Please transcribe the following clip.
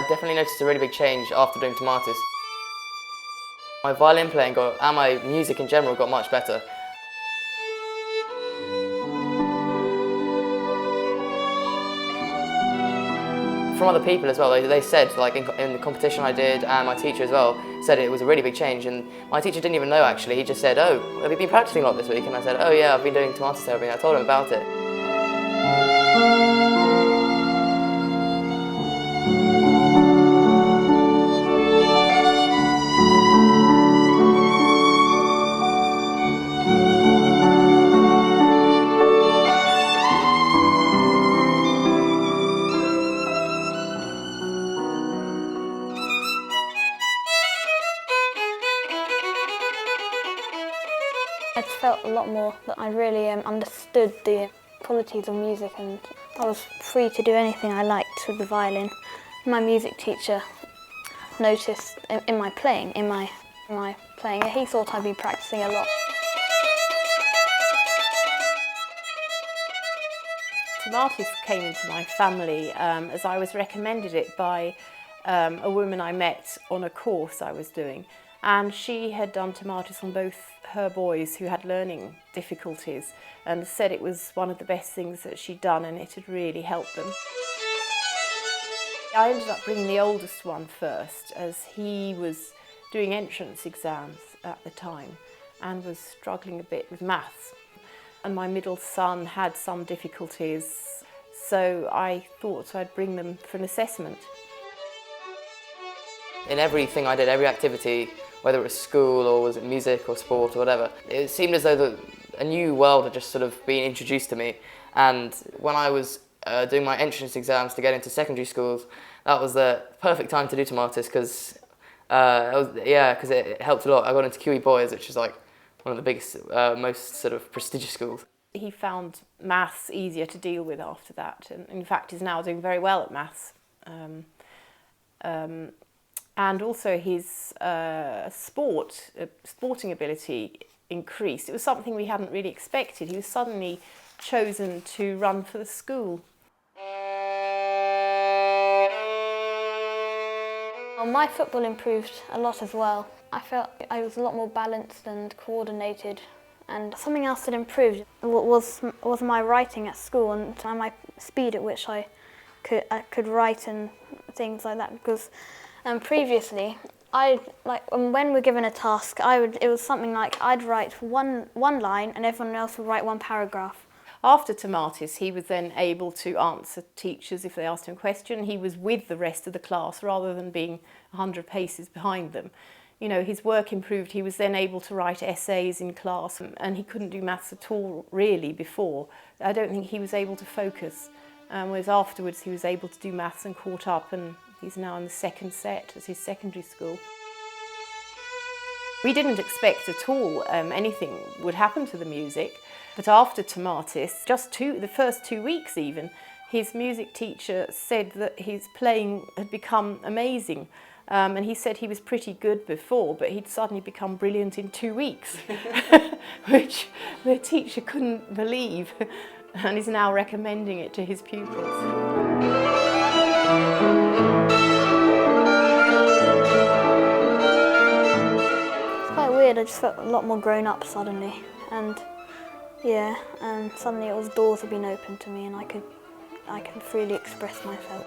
definitely noticed a really big change after doing Tomatis. My violin playing and my music in general got much better. From other people as well, they said, like in the competition I did, and my teacher as well, said it was a really big change. And my teacher didn't even know actually, he just said, "Oh, have you been practicing a lot this week?" And I said, "Oh yeah, I've been doing Tomatis therapy," and I told him about it. I felt a lot more that I really understood the qualities of music, and I was free to do anything I liked with the violin. My music teacher noticed in my playing, he thought I'd been practicing a lot. Tomatis came into my family as I was recommended it by a woman I met on a course I was doing, and she had done Tomatis on both her boys who had learning difficulties and said it was one of the best things that she'd done and it had really helped them. I ended up bringing the oldest one first as he was doing entrance exams at the time and was struggling a bit with maths. And my middle son had some difficulties, so I thought I'd bring them for an assessment. In everything I did, every activity, whether it was school or was it music or sport or whatever, it seemed as though a new world had just sort of been introduced to me. And when I was doing my entrance exams to get into secondary schools, that was the perfect time to do Tomatis because it helped a lot. I got into QE Boys, which is like one of the biggest, most sort of prestigious schools. He found maths easier to deal with after that, and in fact is now doing very well at maths. And also his sporting ability increased. It was something we hadn't really expected. He was suddenly chosen to run for the school. Well, my football improved a lot as well. I felt I was a lot more balanced and coordinated. And something else that improved was my writing at school and my speed at which I could write and things like that. Because previously, when we're given a task, it was something like I'd write one line and everyone else would write one paragraph. After Tomatis, he was then able to answer teachers if they asked him a question. He was with the rest of the class rather than being 100 paces behind them. You know, his work improved. He was then able to write essays in class, and he couldn't do maths at all really before. I don't think he was able to focus. Whereas afterwards he was able to do maths and caught up, and he's now in the second set at his secondary school. We didn't expect at all anything would happen to the music, but after Tomatis, the first 2 weeks even, his music teacher said that his playing had become amazing. And he said he was pretty good before, but he'd suddenly become brilliant in 2 weeks, which the teacher couldn't believe, and is now recommending it to his pupils. It's quite weird, I just felt a lot more grown up suddenly, and suddenly doors had been opened to me and I could freely express myself.